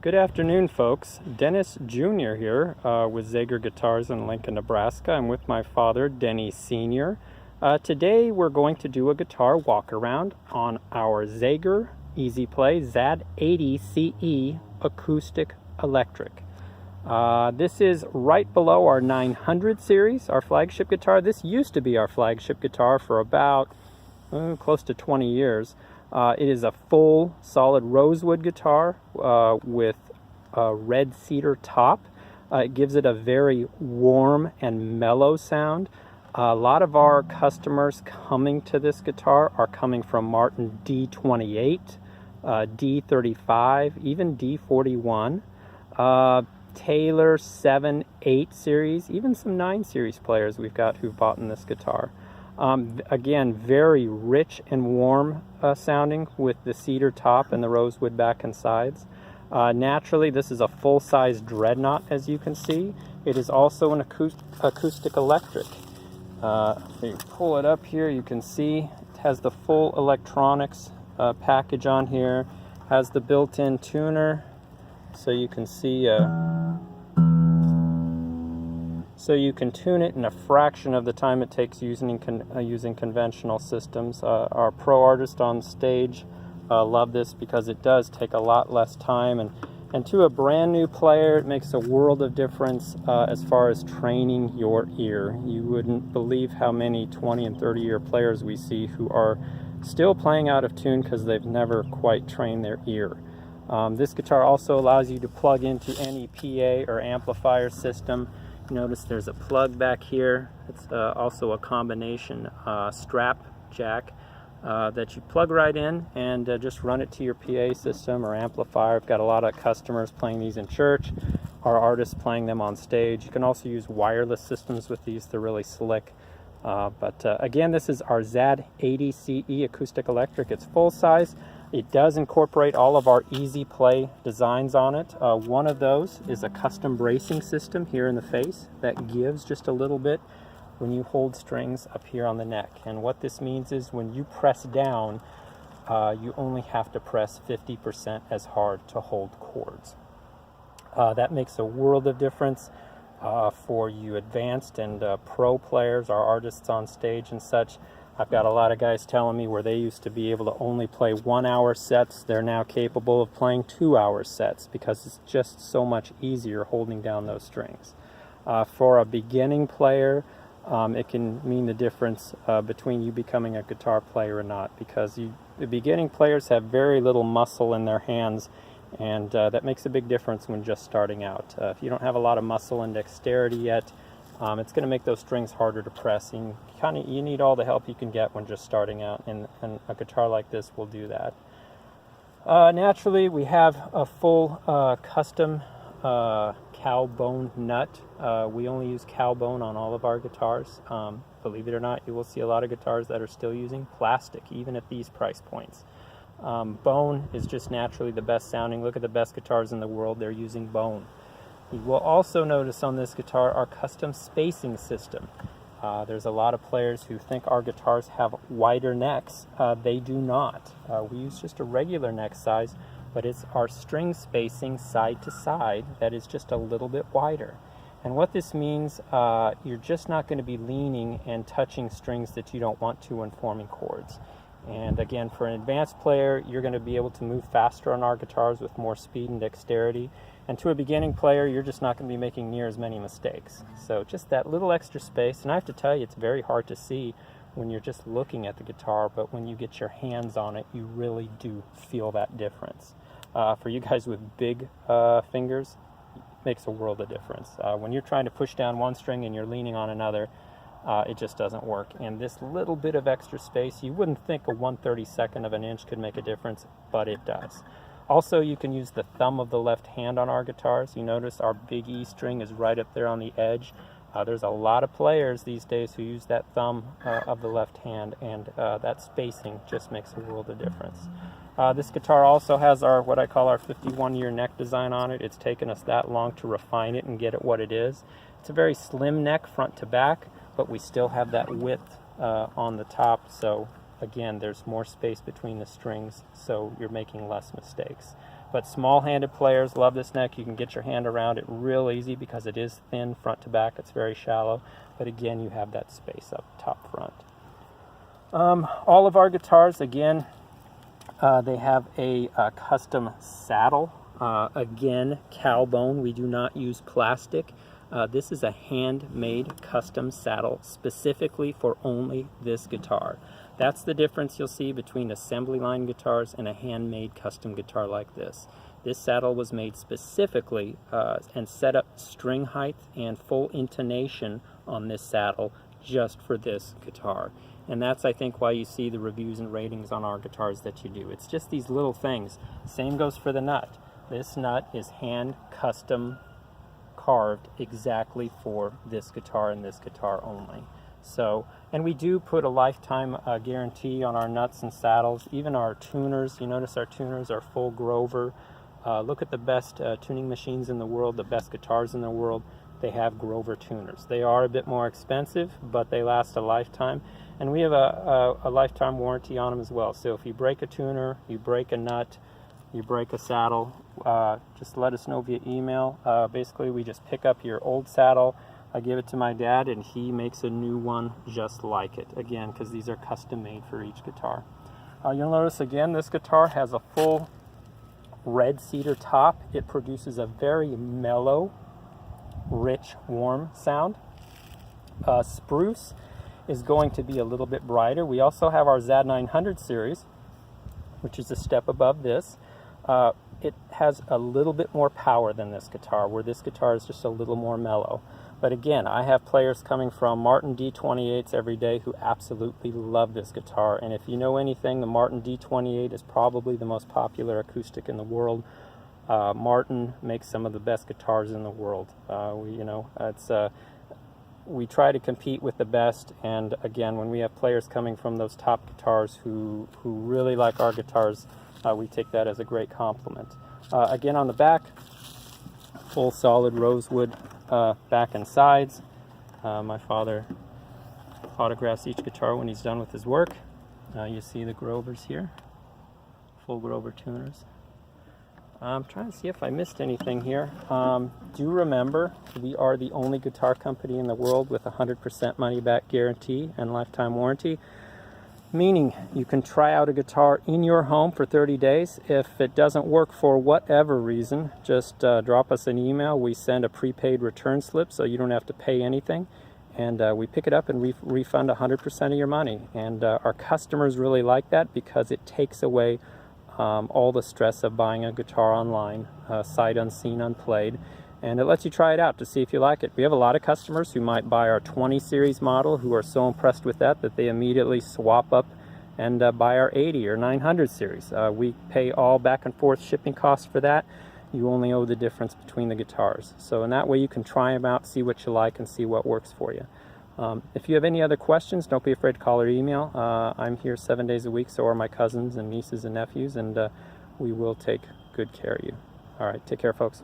Good afternoon, folks. Dennis Jr. here with Zager Guitars in Lincoln, Nebraska. I'm with my father, Denny Sr. Today we're going to do a guitar walk-around on our Zager Easy Play ZAD80CE Acoustic Electric. This is right below our 900 series, our flagship guitar. This used to be our flagship guitar for about close to 20 years. It is a full solid rosewood guitar with a red cedar top. It gives it a very warm and mellow sound. A lot of our customers coming to this guitar are coming from Martin D28, D35, even D41, Taylor 7, 8 series, even some 9 series players we've got who've bought in this guitar. Again, very rich and warm sounding with the cedar top and the rosewood back and sides. Naturally, this is a full-size dreadnought, as you can see. It is also an acoustic electric. If you pull it up here, you can see it has the full electronics package on here. Has the built-in tuner, so you can see. So you can tune it in a fraction of the time it takes using conventional systems. Our pro artists on stage love this because it does take a lot less time, and to a brand new player it makes a world of difference as far as training your ear. You wouldn't believe how many 20 and 30 year players we see who are still playing out of tune because they've never quite trained their ear. This guitar also allows you to plug into any PA or amplifier system. Notice there's a plug back here. It's also a combination strap jack that you plug right in and just run it to your PA system or amplifier. I've got a lot of customers playing these in church, our artists playing them on stage. You can also use wireless systems with these. They're really slick. Again, this is our ZAD80CE Acoustic Electric. It's full size. It does incorporate all of our Easy Play designs on it. One of those is a custom bracing system here in the face that gives just a little bit when you hold strings up here on the neck. And what this means is when you press down, you only have to press 50% as hard to hold chords. That makes a world of difference for you advanced and pro players, our artists on stage and such. I've got a lot of guys telling me where they used to be able to only play 1 hour sets, they're now capable of playing 2 hour sets because it's just so much easier holding down those strings. For a beginning player, it can mean the difference between you becoming a guitar player or not, because the beginning players have very little muscle in their hands, and that makes a big difference when just starting out. If you don't have a lot of muscle and dexterity yet, it's going to make those strings harder to press. And you need all the help you can get when just starting out, and a guitar like this will do that. Naturally, we have a full custom cow bone nut. We only use cow bone on all of our guitars. Believe it or not, you will see a lot of guitars that are still using plastic, even at these price points. Bone is just naturally the best sounding. Look at the best guitars in the world, they're using bone. You will also notice on this guitar our custom spacing system. There's a lot of players who think our guitars have wider necks. They do not. We use just a regular neck size, but it's our string spacing side to side that is just a little bit wider. And what this means, you're just not going to be leaning and touching strings that you don't want to when forming chords. And again, for an advanced player, you're going to be able to move faster on our guitars with more speed and dexterity. And to a beginning player, you're just not going to be making near as many mistakes. So just that little extra space, and I have to tell you, it's very hard to see when you're just looking at the guitar, but when you get your hands on it, you really do feel that difference. For you guys with big fingers, it makes a world of difference. When you're trying to push down one string and you're leaning on another, it just doesn't work. And this little bit of extra space, you wouldn't think a 1/32 of an inch could make a difference, but it does. Also, you can use the thumb of the left hand on our guitars. You notice our big E string is right up there on the edge. There's a lot of players these days who use that thumb of the left hand, and that spacing just makes a world of difference. This guitar also has what I call our 51-year neck design on it. It's taken us that long to refine it and get it what it is. It's a very slim neck front to back, but we still have that width on the top, so again, there's more space between the strings, so you're making less mistakes. But small-handed players love this neck. You can get your hand around it real easy because it is thin front to back. It's very shallow. But again, you have that space up top front. All of our guitars, again, they have a custom saddle. Again, cow bone. We do not use plastic. This is a handmade custom saddle specifically for only this guitar. That's the difference you'll see between assembly line guitars and a handmade custom guitar like this. This saddle was made specifically and set up string height and full intonation on this saddle just for this guitar. And that's, I think, why you see the reviews and ratings on our guitars that you do. It's just these little things. Same goes for the nut. This nut is hand custom carved exactly for this guitar and this guitar only. So, and we do put a lifetime guarantee on our nuts and saddles. Even our tuners, you notice our tuners are full Grover. Look at the best tuning machines in the world, the best guitars in the world. They have Grover tuners. They are a bit more expensive, but they last a lifetime. And we have a lifetime warranty on them as well. So if you break a tuner, you break a nut, you break a saddle, just let us know via email. Basically, we just pick up your old saddle, I give it to my dad, and he makes a new one just like it. Again, because these are custom made for each guitar. You'll notice again, this guitar has a full red cedar top. It produces a very mellow, rich, warm sound. Spruce is going to be a little bit brighter. We also have our ZAD90 series, which is a step above this. It has a little bit more power than this guitar, where this guitar is just a little more mellow. But again, I have players coming from Martin D28s every day who absolutely love this guitar. And if you know anything, the Martin D28 is probably the most popular acoustic in the world. Martin makes some of the best guitars in the world. We try to compete with the best, and again, when we have players coming from those top guitars who really like our guitars, we take that as a great compliment. Again, on the back, full solid rosewood back and sides. My father autographs each guitar when he's done with his work. You see the Grovers here, full Grover tuners. I'm trying to see if I missed anything here. Do remember, we are the only guitar company in the world with a 100% money-back guarantee and lifetime warranty, meaning you can try out a guitar in your home for 30 days. If it doesn't work for whatever reason, just drop us an email. We send a prepaid return slip so you don't have to pay anything, and we pick it up and refund 100% of your money. And our customers really like that because it takes away all the stress of buying a guitar online, sight unseen, unplayed, and it lets you try it out to see if you like it. We have a lot of customers who might buy our 20 series model who are so impressed with that they immediately swap up and buy our 80 or 900 series. We pay all back and forth shipping costs for that. You only owe the difference between the guitars. So in that way you can try them out, see what you like, and see what works for you. If you have any other questions, don't be afraid to call or email. I'm here 7 days a week, so are my cousins and nieces and nephews, and we will take good care of you. All right, take care, folks.